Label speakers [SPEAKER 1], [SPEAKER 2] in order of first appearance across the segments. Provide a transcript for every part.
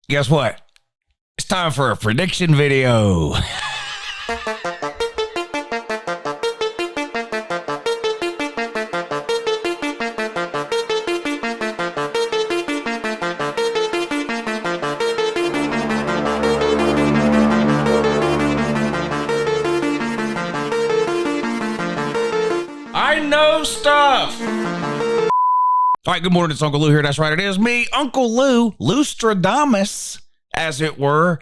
[SPEAKER 1] Guess what? It's time for a prediction video. I know stuff. All right, good morning. It's Uncle Lou here. That's right. It is me, Uncle Lou, Lustradamus, as it were,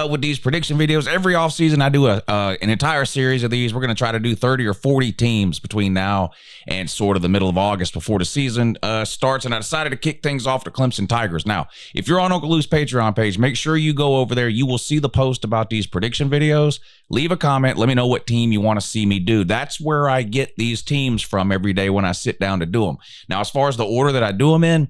[SPEAKER 1] with these prediction videos. Every offseason, I do an entire series of these. We're going to try to do 30 or 40 teams between now and sort of the middle of August before the season starts. And I decided to kick things off the Clemson Tigers. Now, if you're on Uncle Lou's Patreon page, make sure you go over there. You will see the post about these prediction videos. Leave a comment. Let me know what team you want to see me do. That's where I get these teams from every day when I sit down to do them. Now, as far as the order that I do them in,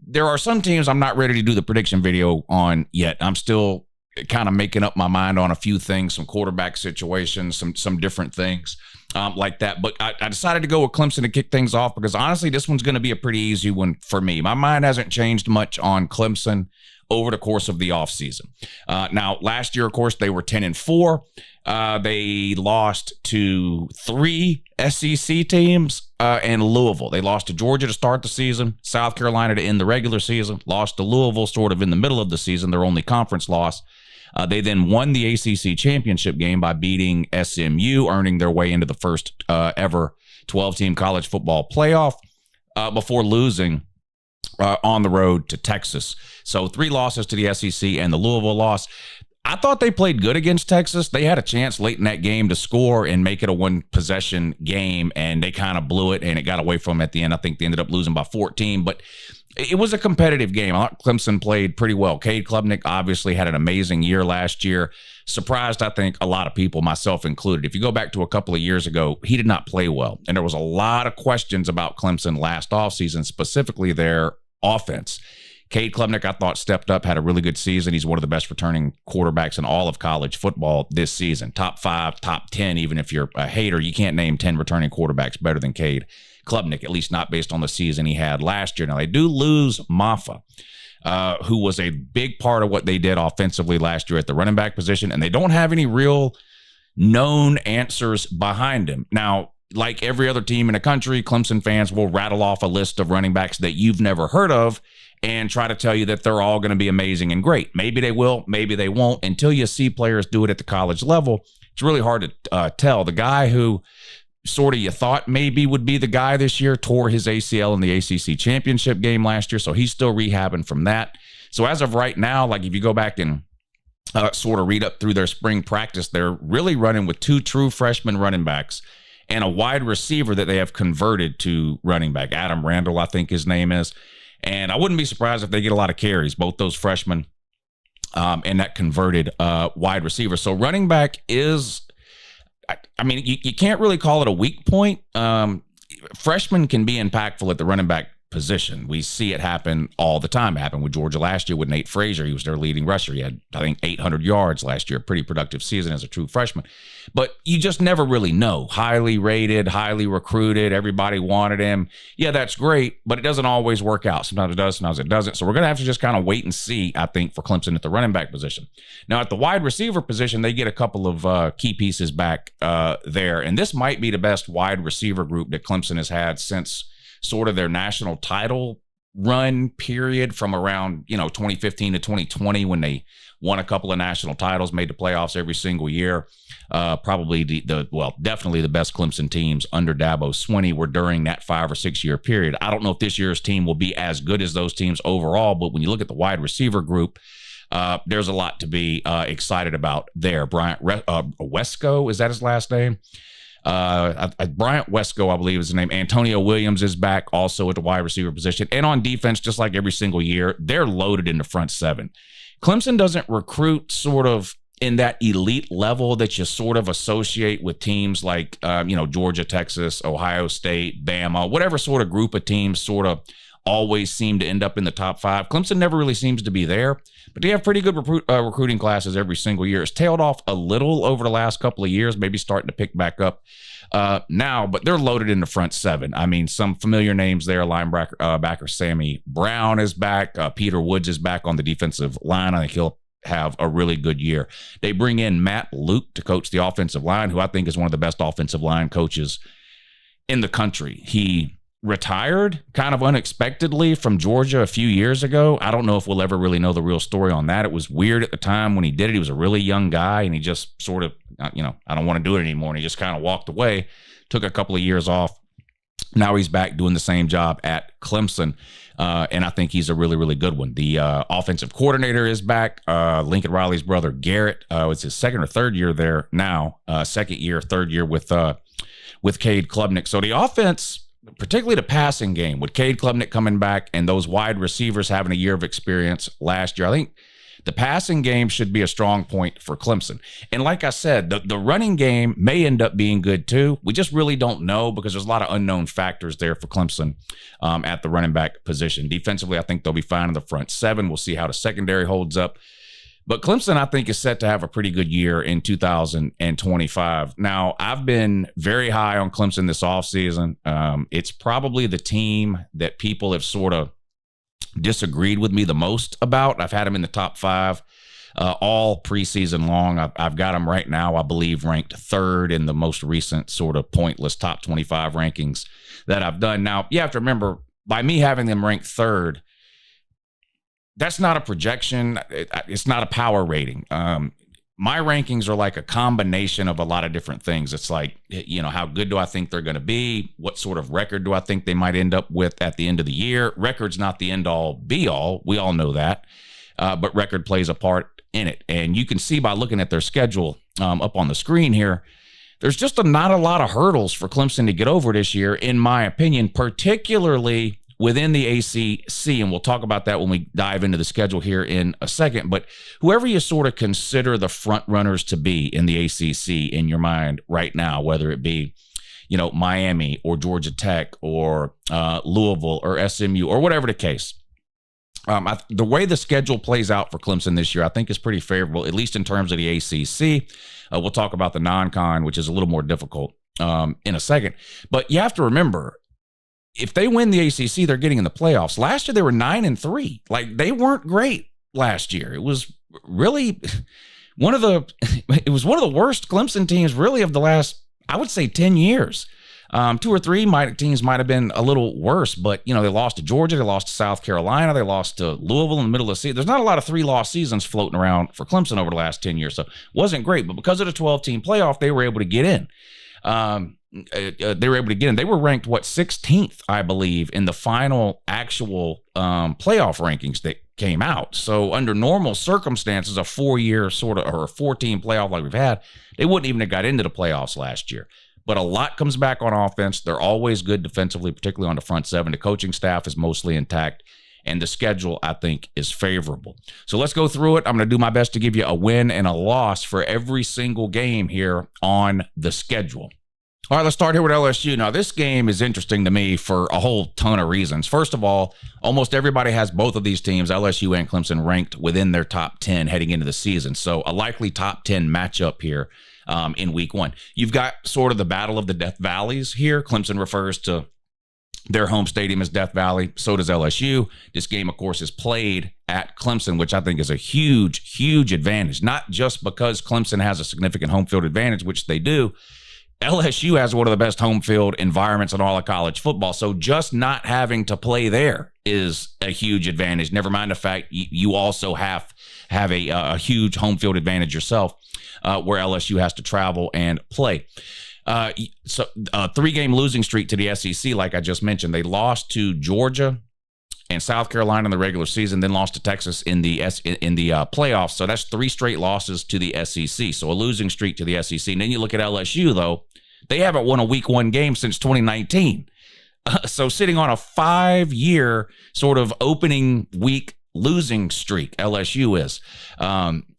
[SPEAKER 1] there are some teams I'm not ready to do the prediction video on yet. I'm still kind of making up my mind on a few things, some quarterback situations, some different things like that. But I decided to go with Clemson to kick things off because honestly, this one's going to be a pretty easy one for me. My mind hasn't changed much on Clemson over the course of the offseason. Now, last year, of course, they were 10-4. They lost to 3 SEC teams and Louisville. They lost to Georgia to start the season, South Carolina to end the regular season, lost to Louisville sort of in the middle of the season, their only conference loss. They then won the ACC championship game by beating SMU, earning their way into the first ever 12-team college football playoff before losing on the road to Texas. So 3 losses to the SEC and the Louisville loss. I thought they played good against Texas. They had a chance late in that game to score and make it a one-possession game, and they kind of blew it, and it got away from them at the end. I think they ended up losing by 14, but it was a competitive game. I thought Clemson played pretty well. Cade Klubnik obviously had an amazing year last year. Surprised, I think, a lot of people, myself included. If you go back to a couple of years ago, he did not play well, and there was a lot of questions about Clemson last offseason, specifically their offense. Cade Klubnik, I thought, stepped up, had a really good season. He's one of the best returning quarterbacks in all of college football this season. Top 5, top 10, even if you're a hater, you can't name 10 returning quarterbacks better than Cade Klubnik, at least not based on the season he had last year. Now, they do lose Maffa, who was a big part of what they did offensively last year at the running back position, and they don't have any real known answers behind him. Now, like every other team in the country, Clemson fans will rattle off a list of running backs that you've never heard of and try to tell you that they're all going to be amazing and great. Maybe they will, maybe they won't. Until you see players do it at the college level, it's really hard to tell. The guy who sort of you thought maybe would be the guy this year tore his ACL in the ACC championship game last year, so he's still rehabbing from that. So as of right now, like if you go back and sort of read up through their spring practice, they're really running with 2 true freshman running backs and a wide receiver that they have converted to running back. Adam Randall, I think his name is. And I wouldn't be surprised if they get a lot of carries, both those freshmen and that converted wide receiver. So running back is, I mean, you can't really call it a weak point. Freshmen can be impactful at the running back position. We see it happen all the time. It happened with Georgia last year with Nate Frazier. He was their leading rusher. He had, I think, 800 yards last year. Pretty productive season as a true freshman. But you just never really know. Highly rated, highly recruited. Everybody wanted him. Yeah, that's great, but it doesn't always work out. Sometimes it does, sometimes it doesn't. So we're going to have to just kind of wait and see, I think, for Clemson at the running back position. Now, at the wide receiver position, they get a couple of key pieces back there. And this might be the best wide receiver group that Clemson has had since sort of their national title run period from around, 2015 to 2020 when they won a couple of national titles, made the playoffs every single year. Probably definitely the best Clemson teams under Dabo Swinney were during that 5 or 6 year period. I don't know if this year's team will be as good as those teams overall, but when you look at the wide receiver group, there's a lot to be excited about there. Bryant Wesco, is that his last name? Bryant Wesco, I believe is the name. Antonio Williams is back also at the wide receiver position. And on defense, just like every single year, they're loaded in the front 7. Clemson doesn't recruit sort of in that elite level that you sort of associate with teams like, Georgia, Texas, Ohio State, Bama, whatever sort of group of teams sort of always seem to end up in the top 5. Clemson never really seems to be there, but they have pretty good recruiting classes every single year. It's tailed off a little over the last couple of years, maybe starting to pick back up now, but they're loaded in the front 7. I mean, some familiar names there. Linebacker backer Sammy Brown is back. Peter Woods is back on the defensive line. I think he'll have a really good year. They bring in Matt Luke to coach the offensive line, who I think is one of the best offensive line coaches in the country. He retired kind of unexpectedly from Georgia a few years ago. I don't know if we'll ever really know the real story on that. It was weird at the time when he did it. He was a really young guy, and he just sort of, I don't want to do it anymore. And he just kind of walked away, took a couple of years off. Now he's back doing the same job at Clemson, and I think he's a really, really good one. The offensive coordinator is back. Lincoln Riley's brother, Garrett, it's his second or third year there now. Third year with Cade Klubnik. So the offense, particularly the passing game, with Cade Klubnik coming back and those wide receivers having a year of experience last year, I think the passing game should be a strong point for Clemson. And like I said, the running game may end up being good too. We just really don't know because there's a lot of unknown factors there for Clemson at the running back position. Defensively, I think they'll be fine in the front 7. We'll see how the secondary holds up. But Clemson, I think, is set to have a pretty good year in 2025. Now, I've been very high on Clemson this offseason. It's probably the team that people have sort of disagreed with me the most about. I've had them in the top 5 all preseason long. I've got them right now, I believe, ranked 3rd in the most recent sort of pointless top 25 rankings that I've done. Now, you have to remember, by me having them ranked 3rd, that's not a projection. It's not a power rating. My rankings are like a combination of a lot of different things. It's like, how good do I think they're going to be? What sort of record do I think they might end up with at the end of the year? Record's not the end all be all. We all know that. But record plays a part in it. And you can see by looking at their schedule up on the screen here, there's just not a lot of hurdles for Clemson to get over this year, in my opinion, particularly within the ACC, and we'll talk about that when we dive into the schedule here in a second. But whoever you sort of consider the front runners to be in the ACC in your mind right now, whether it be, Miami or Georgia Tech or Louisville or SMU or whatever the case, the way the schedule plays out for Clemson this year, I think is pretty favorable, at least in terms of the ACC. We'll talk about the non-con, which is a little more difficult in a second. But you have to remember, if they win the ACC, they're getting in the playoffs. Last year, they were 9-3. Like, they weren't great last year. It was really one of the worst Clemson teams really of the last, I would say, 10 years. 2 or 3 teams might have been a little worse, but, they lost to Georgia, they lost to South Carolina, they lost to Louisville in the middle of the season. There's not a lot of 3-loss seasons floating around for Clemson over the last 10 years, so it wasn't great. But because of the 12-team playoff, they were able to get in. They were ranked 16th, I believe, in the final actual playoff rankings that came out. So under normal circumstances, a 4-year sort of, or a 4-team playoff like we've had, they wouldn't even have got into the playoffs last year. But a lot comes back on offense. They're always good defensively, particularly on the front 7. The coaching staff is mostly intact, and the schedule, I think, is favorable. So let's go through it. I'm going to do my best to give you a win and a loss for every single game here on the schedule. All right, let's start here with LSU. Now, this game is interesting to me for a whole ton of reasons. First of all, almost everybody has both of these teams, LSU and Clemson, ranked within their top 10 heading into the season. So a likely top 10 matchup here in week 1. You've got sort of the battle of the Death Valleys here. Clemson refers to their home stadium as Death Valley. So does LSU. This game, of course, is played at Clemson, which I think is a huge, huge advantage. Not just because Clemson has a significant home field advantage, which they do. LSU has one of the best home field environments in all of college football. So just not having to play there is a huge advantage. Never mind the fact you also have a huge home field advantage yourself, where LSU has to travel and play. So 3-game losing streak to the SEC, like I just mentioned. They lost to Georgia and South Carolina in the regular season, then lost to Texas in the playoffs. So that's 3 straight losses to the SEC. So a losing streak to the SEC. And then you look at LSU, though. They haven't won a week 1 game since 2019. So sitting on a 5-year sort of opening week losing streak. LSU is.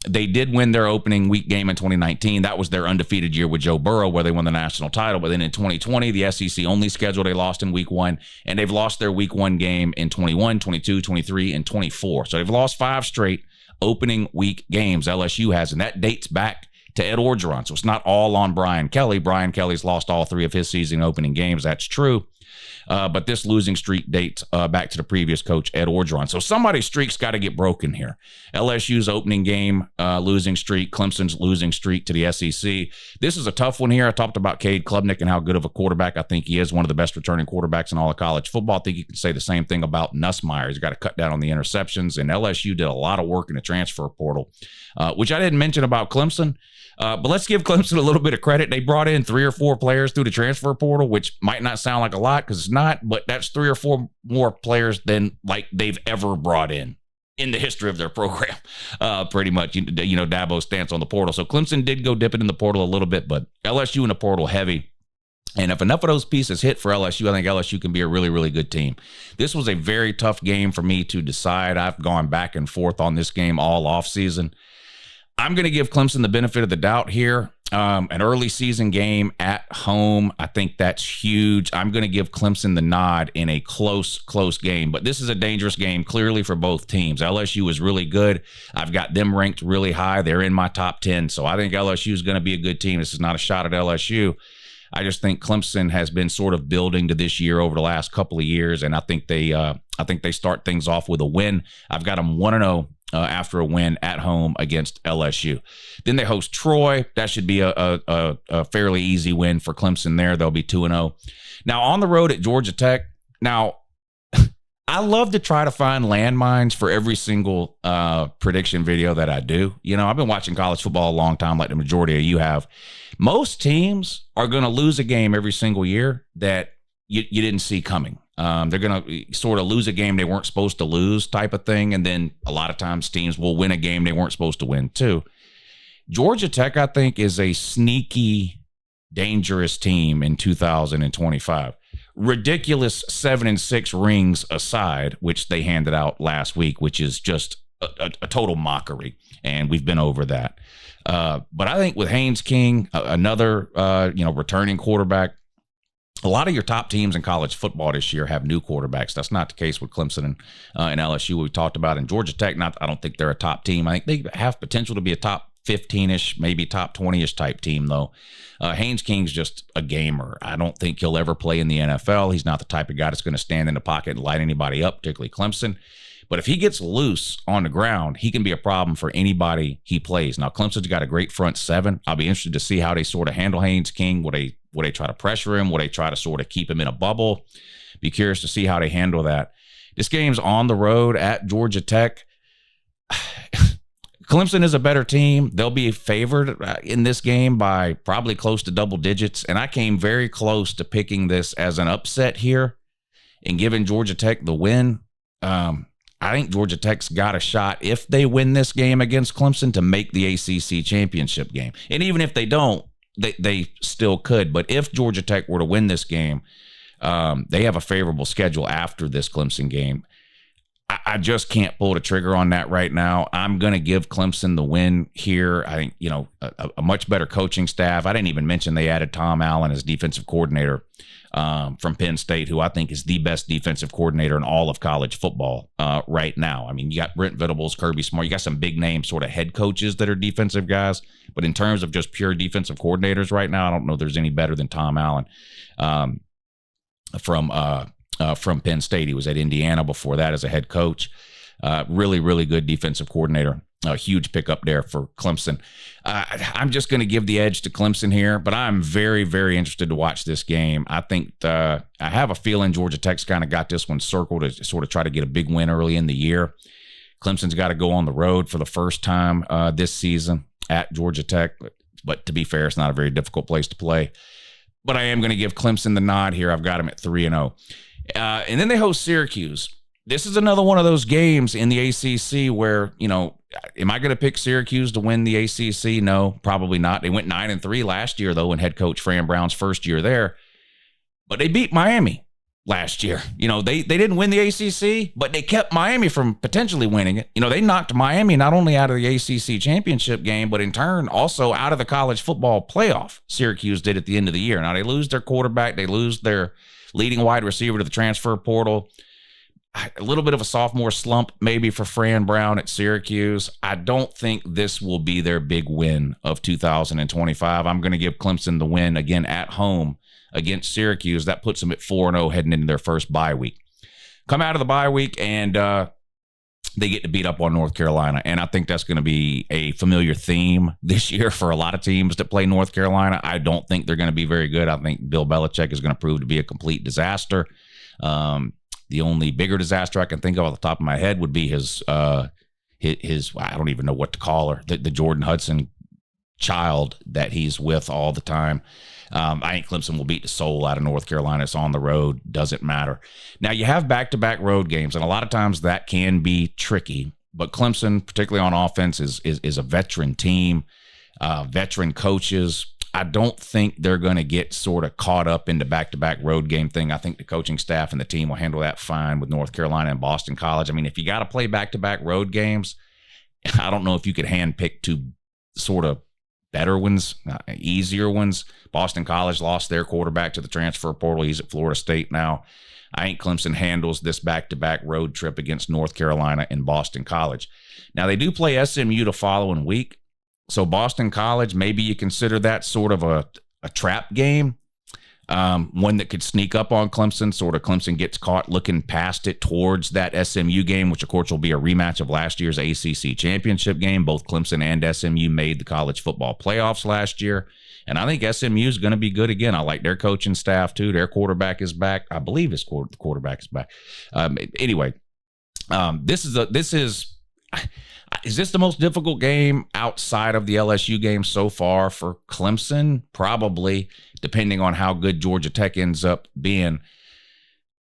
[SPEAKER 1] They did win their opening week game in 2019. That was their undefeated year with Joe Burrow, where they won the national title. But then in 2020, the SEC only schedule, they lost in week 1, and they've lost their week 1 game in 21, 22, 23, and 24. So they've lost 5 straight opening week games. LSU has, and that dates back to Ed Orgeron. So it's not all on Brian Kelly. Brian Kelly's lost all 3 of his season opening games. That's true. But this losing streak dates back to the previous coach, Ed Orgeron. So somebody's streak's got to get broken here. LSU's opening game losing streak, Clemson's losing streak to the SEC. This is a tough one here. I talked about Cade Klubnik and how good of a quarterback I think he is, one of the best returning quarterbacks in all of college football. I think you can say the same thing about Nussmeier. He's got to cut down on the interceptions, and LSU did a lot of work in the transfer portal, which I didn't mention about Clemson. But let's give Clemson a little bit of credit. They brought in 3 or 4 players through the transfer portal, which might not sound like a lot because it's not, but that's 3 or 4 more players than like they've ever brought in the history of their program. Pretty much, you know, Dabo's stance on the portal. So Clemson did go dipping in the portal a little bit, but LSU in the portal heavy. And if enough of those pieces hit for LSU, I think LSU can be a really, really good team. This was a very tough game for me to decide. I've gone back and forth on this game all offseason. I'm going to give Clemson the benefit of the doubt here. An early season game at home, I think that's huge. I'm going to give Clemson the nod in a close game. But this is a dangerous game, clearly, for both teams. LSU is really good. I've got them ranked really high. They're in my top 10. So I think LSU is going to be a good team. This is not a shot at LSU. I just think Clemson has been sort of building to this year over the last couple of years, and I think they start things off with a win. I've got them 1-0 after a win at home against LSU. Then they host Troy. That should be a fairly easy win for Clemson there. They'll be 2-0. Now on the road at Georgia Tech. Now I love to try to find landmines for every single prediction video that I do. You know, I've been watching college football a long time, like the majority of you have. Most teams are going to lose a game every single year that you didn't see coming. They're going to sort of lose a game they weren't supposed to lose type of thing. And then a lot of times teams will win a game they weren't supposed to win too. Georgia Tech, I think, is a sneaky, dangerous team in 2025. Ridiculous 7-6 rings aside, which they handed out last week, which is just a total mockery. And we've been over that. But I think with Haynes King, another returning quarterback, a lot of your top teams in college football this year have new quarterbacks. That's not the case with Clemson and LSU we talked about. In Georgia Tech, I don't think they're a top team. I think they have potential to be a top 15-ish, maybe top 20-ish type team, though. Haynes King's just a gamer. I don't think he'll ever play in the NFL. He's not the type of guy that's going to stand in the pocket and light anybody up, particularly Clemson. But if he gets loose on the ground, he can be a problem for anybody he plays. Now, Clemson's got a great front 7. I'll be interested to see how they sort of handle Haynes King. Will they try to pressure him? Will they try to sort of keep him in a bubble? Be curious to see how they handle that. This game's on the road at Georgia Tech. Clemson is a better team. They'll be favored in this game by probably close to double digits. And I came very close to picking this as an upset here and giving Georgia Tech the win. I think Georgia Tech's got a shot, if they win this game against Clemson, to make the ACC championship game. And even if they don't, they still could. But if Georgia Tech were to win this game, they have a favorable schedule after this Clemson game. I just can't pull the trigger on that right now. I'm going to give Clemson the win here. I think, a much better coaching staff. I didn't even mention they added Tom Allen as defensive coordinator from Penn State, who I think is the best defensive coordinator in all of college football right now. I mean, you got Brent Venables, Kirby Smart. You got some big name sort of head coaches that are defensive guys. But in terms of just pure defensive coordinators right now, I don't know if there's any better than Tom Allen from Penn State. He was at Indiana before that as a head coach. Really, really good defensive coordinator. A huge pickup there for Clemson. I'm just going to give the edge to Clemson here, but I'm very, very interested to watch this game. I think I have a feeling Georgia Tech's kind of got this one circled to sort of try to get a big win early in the year. Clemson's got to go on the road for the first time this season at Georgia Tech, but to be fair, it's not a very difficult place to play. But I am going to give Clemson the nod here. I've got them at 3-0. And then they host Syracuse. This is another one of those games in the ACC where, am I going to pick Syracuse to win the ACC? No, probably not. They went 9-3 last year, though, in head coach Fran Brown's first year there. But they beat Miami last year. They didn't win the ACC, but they kept Miami from potentially winning it. They knocked Miami not only out of the ACC championship game, but in turn also out of the college football playoff. Syracuse did at the end of the year. Now they lose their quarterback. They lose their leading wide receiver to the transfer portal. A little bit of a sophomore slump maybe for Fran Brown at Syracuse. I don't think this will be their big win of 2025. I'm going to give Clemson the win again at home against Syracuse. That puts them at 4-0 heading into their first bye week. Come out of the bye week and they get to beat up on North Carolina. And I think that's going to be a familiar theme this year for a lot of teams that play North Carolina. I don't think they're going to be very good. I think Bill Belichick is going to prove to be a complete disaster. The only bigger disaster I can think of off the top of my head would be his I don't even know what to call her, the Jordan Hudson child that he's with all the time. I think Clemson will beat the soul out of North Carolina. It's on the road. Doesn't matter. Now, you have back-to-back road games, and a lot of times that can be tricky. But Clemson, particularly on offense, is a veteran team, veteran coaches. I don't think they're going to get sort of caught up in the back-to-back road game thing. I think the coaching staff and the team will handle that fine with North Carolina and Boston College. I mean, if you got to play back-to-back road games, I don't know if you could handpick two sort of better ones, easier ones. Boston College lost their quarterback to the transfer portal. He's at Florida State now. I think Clemson handles this back-to-back road trip against North Carolina and Boston College. Now, they do play SMU the following week. So Boston College, maybe you consider that sort of a trap game, one that could sneak up on Clemson. Sort of Clemson gets caught looking past it towards that SMU game, which, of course, will be a rematch of last year's ACC championship game. Both Clemson and SMU made the college football playoffs last year. And I think SMU is going to be good again. I like their coaching staff, too. Their quarterback is back. I believe his quarterback is back. Anyway, is this the most difficult game outside of the LSU game so far for Clemson? Probably, depending on how good Georgia Tech ends up being.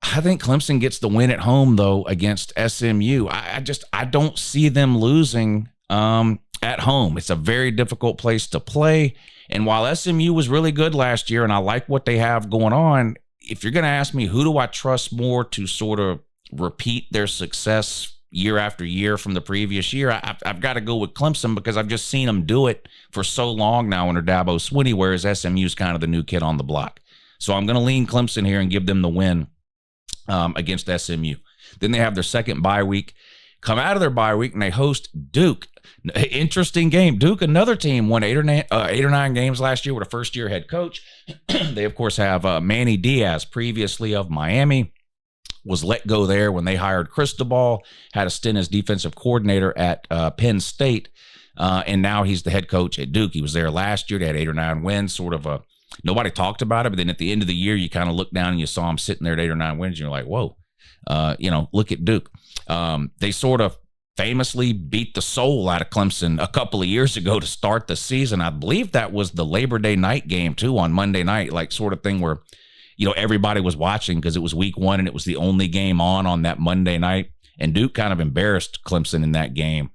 [SPEAKER 1] I think Clemson gets the win at home, though, against SMU. I don't see them losing at home. It's a very difficult place to play. And while SMU was really good last year, and I like what they have going on, if you're going to ask me who do I trust more to sort of repeat their success year after year from the previous year, I've got to go with Clemson because I've just seen them do it for so long now under Dabo Swinney, whereas SMU's kind of the new kid on the block. So I'm going to lean Clemson here and give them the win against SMU. Then they have their second bye week. Come out of their bye week and they host Duke. Interesting game. Duke, another team, won 8 or 9 games last year with a first-year head coach. They, of course, have Manny Diaz, previously of Miami, was let go there when they hired Cristobal, had a stint as defensive coordinator at Penn State, and now he's the head coach at Duke. He was there last year. They had 8 or 9 wins, nobody talked about it, but then at the end of the year, you kind of look down and you saw him sitting there at 8 or 9 wins, and you're like, whoa, look at Duke. They sort of famously beat the soul out of Clemson a couple of years ago to start the season. I believe that was the Labor Day night game, too, on Monday night, like sort of thing where everybody was watching because it was week 1 and it was the only game on that Monday night. And Duke kind of embarrassed Clemson in that game.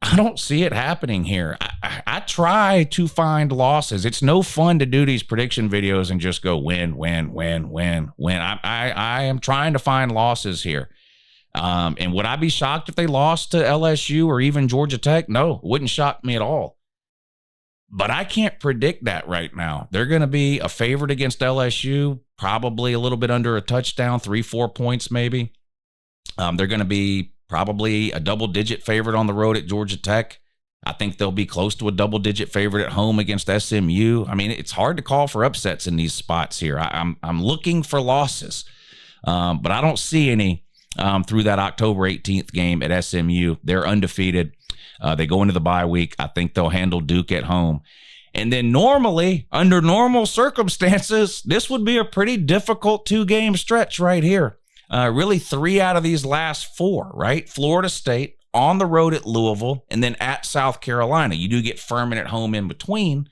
[SPEAKER 1] I don't see it happening here. I try to find losses. It's no fun to do these prediction videos and just go win. I am trying to find losses here. And would I be shocked if they lost to LSU or even Georgia Tech? No, it wouldn't shock me at all. But I can't predict that right now. They're going to be a favorite against LSU, probably a little bit under a touchdown, 3-4 points maybe. They're going to be probably a double-digit favorite on the road at Georgia Tech. I think they'll be close to a double-digit favorite at home against SMU. I mean, it's hard to call for upsets in these spots here. I'm looking for losses, but I don't see any through that October 18th game at SMU. They're undefeated. They go into the bye week. I think they'll handle Duke at home. And then normally, under normal circumstances, this would be a pretty difficult 2-game stretch right here. Really 3 out of these last 4, right? Florida State, on the road at Louisville, and then at South Carolina. You do get Furman at home in between.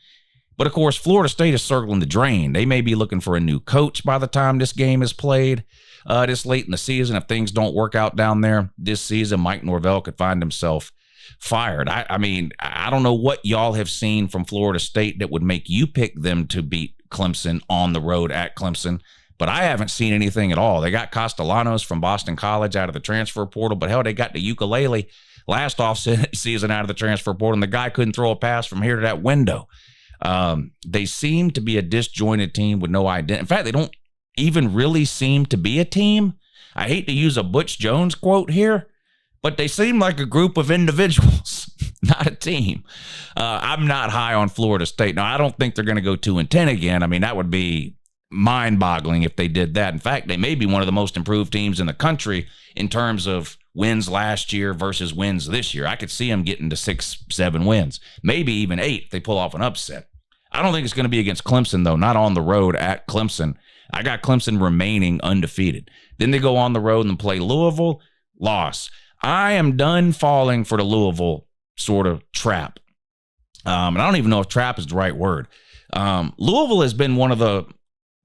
[SPEAKER 1] But, of course, Florida State is circling the drain. They may be looking for a new coach by the time this game is played this late in the season. If things don't work out down there this season, Mike Norvell could find himself fired. I mean, I don't know what y'all have seen from Florida State that would make you pick them to beat Clemson on the road at Clemson. But I haven't seen anything at all. They got Castellanos from Boston College out of the transfer portal, but hell, they got the ukulele last off season out of the transfer portal, and the guy couldn't throw a pass from here to that window. They seem to be a disjointed team with no identity. In fact, they don't even really seem to be a team. I hate to use a Butch Jones quote here, but they seem like a group of individuals, not a team. I'm not high on Florida State. Now, I don't think they're going to go 2-10 again. I mean, that would be mind-boggling if they did that. In fact, they may be one of the most improved teams in the country in terms of wins last year versus wins this year. I could see them getting to 6-7 wins, maybe even 8 if they pull off an upset. I don't think it's going to be against Clemson, though, not on the road at Clemson. I got Clemson remaining undefeated. Then they go on the road and play Louisville, loss. I am done falling for the Louisville sort of trap. And I don't even know if trap is the right word. Louisville has been one of the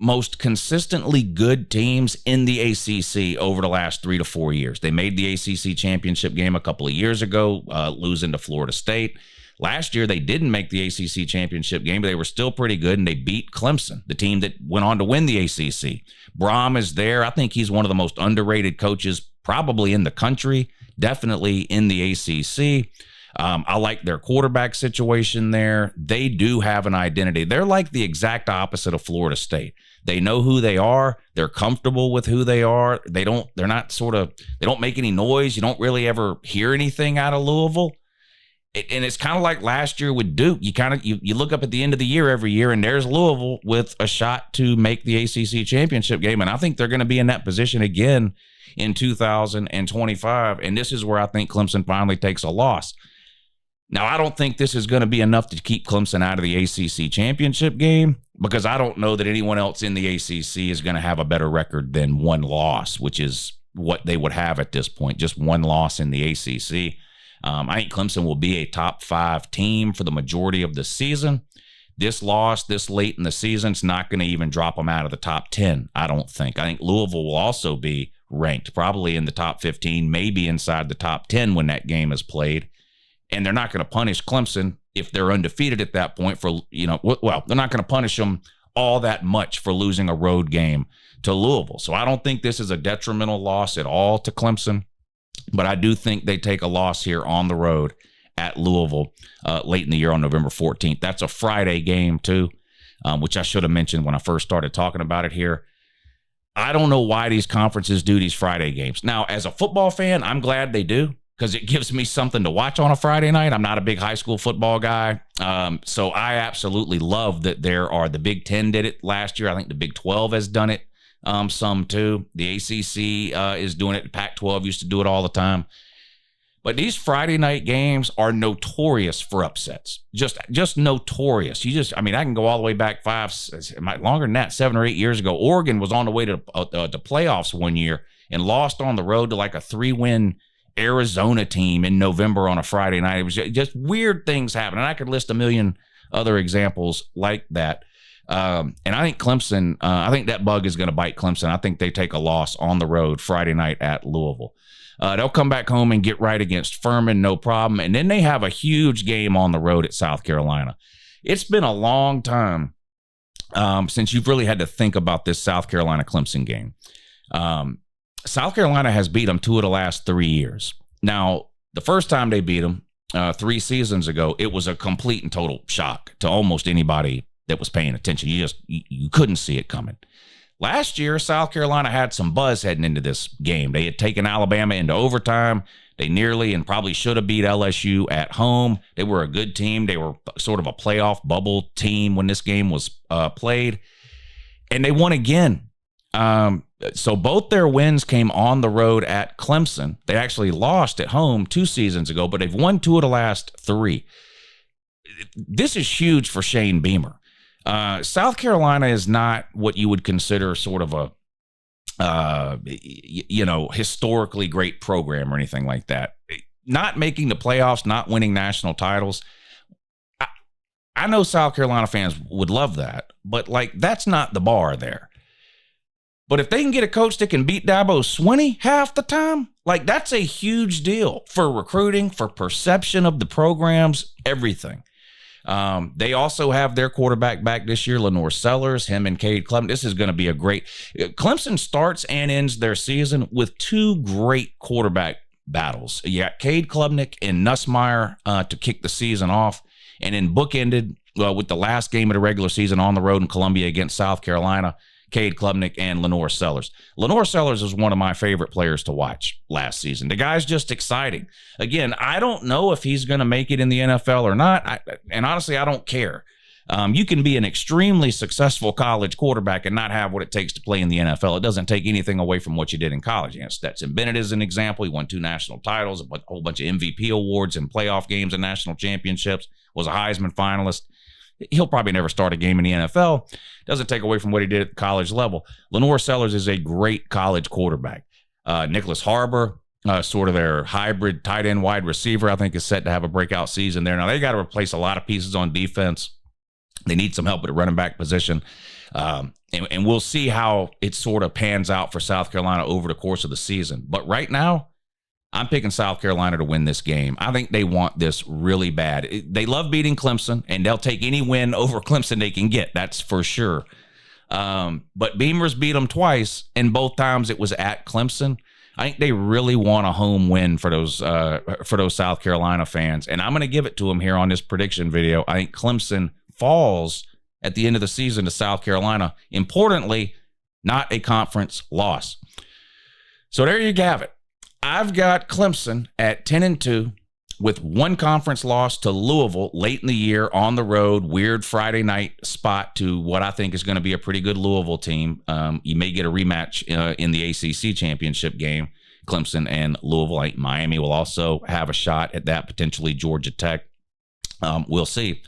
[SPEAKER 1] most consistently good teams in the ACC over the last 3 to 4 years. They made the ACC championship game a couple of years ago, losing to Florida State. Last year, they didn't make the ACC championship game, but they were still pretty good, and they beat Clemson, the team that went on to win the ACC. Braum is there. I think he's one of the most underrated coaches probably in the country, definitely in the ACC. I like their quarterback situation there. They do have an identity. They're like the exact opposite of Florida State. They know who they are. They're comfortable with who they are. They don't make any noise. You don't really ever hear anything out of Louisville. And it's kind of like last year with Duke. You look up at the end of the year every year, and there's Louisville with a shot to make the ACC championship game. And I think they're going to be in that position again in 2025. And this is where I think Clemson finally takes a loss. Now, I don't think this is going to be enough to keep Clemson out of the ACC championship game, because I don't know that anyone else in the ACC is going to have a better record than one loss, which is what they would have at this point, just one loss in the ACC. I think Clemson will be a top 5 team for the majority of the season. This loss this late in the season is not going to even drop them out of the top 10, I don't think. I think Louisville will also be ranked probably in the top 15, maybe inside the top 10 when that game is played. And they're not going to punish Clemson if they're undefeated at that point for, they're not going to punish them all that much for losing a road game to Louisville. So I don't think this is a detrimental loss at all to Clemson, but I do think they take a loss here on the road at Louisville late in the year on November 14th. That's a Friday game too, which I should have mentioned when I first started talking about it here. I don't know why these conferences do these Friday games. Now, as a football fan, I'm glad they do, because it gives me something to watch on a Friday night. I'm not a big high school football guy. So I absolutely love that the Big Ten did it last year. I think the Big 12 has done it some too. The ACC is doing it. Pac-12 used to do it all the time. But these Friday night games are notorious for upsets. Just notorious. I can go all the way back longer than that, 7 or 8 years ago. Oregon was on the way to playoffs one year and lost on the road to like a 3-win Arizona team in November on a Friday night. It was just weird things happen. And I could list a million other examples like that. And I think Clemson, I think that bug is going to bite Clemson. I think they take a loss on the road Friday night at Louisville. They'll come back home and get right against Furman, no problem. And then they have a huge game on the road at South Carolina. It's been a long time since you've really had to think about this South Carolina-Clemson game. South Carolina has beat them 2 of the last 3 years. Now, the first time they beat them 3 seasons ago, it was a complete and total shock to almost anybody that was paying attention. You couldn't see it coming. Last year, South Carolina had some buzz heading into this game. They had taken Alabama into overtime. They nearly and probably should have beat LSU at home. They were a good team. They were sort of a playoff bubble team when this game was played. And they won again. So both their wins came on the road at Clemson. They actually lost at home 2 seasons ago, but they've won 2 of the last 3. This is huge for Shane Beamer. South Carolina is not what you would consider sort of a, historically great program or anything like that. Not making the playoffs, not winning national titles. I know South Carolina fans would love that, but that's not the bar there. But if they can get a coach that can beat Dabo Swinney half the time, that's a huge deal for recruiting, for perception of the programs, everything. They also have their quarterback back this year, Lenore Sellers, him and Cade Klubnik. This is going to be a great. Clemson starts and ends their season with two great quarterback battles. You got Cade Klubnik and Nussmeier to kick the season off, and then bookended with the last game of the regular season on the road in Columbia against South Carolina, Cade Klubnik and Lenore Sellers. Lenore Sellers is one of my favorite players to watch last season. The guy's just exciting. Again, I don't know if he's going to make it in the NFL or not, and honestly, I don't care. You can be an extremely successful college quarterback and not have what it takes to play in the NFL. It doesn't take anything away from what you did in college. You know, Stetson Bennett is an example. He won 2 national titles, a whole bunch of MVP awards and playoff games and national championships, was a Heisman finalist. He'll probably never start a game in the NFL. Doesn't take away from what he did at the college level. Lenore Sellers is a great college quarterback. Nicholas Harbor, sort of their hybrid tight end wide receiver, I think is set to have a breakout season there. Now, they got to replace a lot of pieces on defense. They need some help at the running back position. And we'll see how it sort of pans out for South Carolina over the course of the season. But right now, I'm picking South Carolina to win this game. I think they want this really bad. They love beating Clemson, and they'll take any win over Clemson they can get. That's for sure. But Beamers beat them twice, and both times it was at Clemson. I think they really want a home win for those South Carolina fans, and I'm going to give it to them here on this prediction video. I think Clemson falls at the end of the season to South Carolina. Importantly, not a conference loss. So there you have it. I've got Clemson at 10-2 with 1 conference loss to Louisville late in the year on the road, weird Friday night spot to what I think is going to be a pretty good Louisville team. You may get a rematch in the ACC championship game, Clemson and Louisville. I think Miami will also have a shot at that, potentially Georgia Tech. We'll see.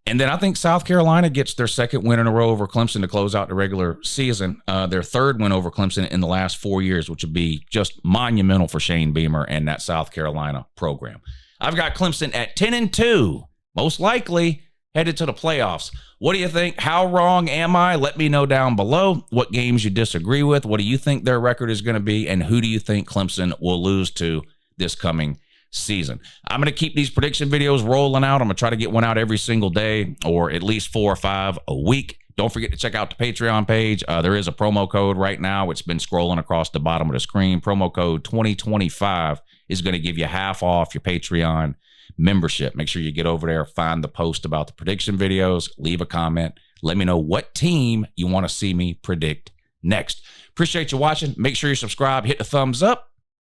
[SPEAKER 1] And then I think South Carolina gets their 2nd win in a row over Clemson to close out the regular season, their 3rd win over Clemson in the last 4 years, which would be just monumental for Shane Beamer and that South Carolina program. I've got Clemson at 10-2, most likely headed to the playoffs. What do you think? How wrong am I? Let me know down below what games you disagree with. What do you think their record is going to be? And who do you think Clemson will lose to this coming season? I'm going to keep these prediction videos rolling out. I'm going to try to get one out every single day, or at least 4 or 5 a week. Don't forget to check out the Patreon page. There is a promo code right now. It's been scrolling across the bottom of the screen. Promo code 2025 is going to give you half off your Patreon membership. Make sure you get over there, find the post about the prediction videos, leave a comment. Let me know what team you want to see me predict next. Appreciate you watching. Make sure you subscribe, hit the thumbs up,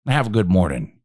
[SPEAKER 1] and have a good morning.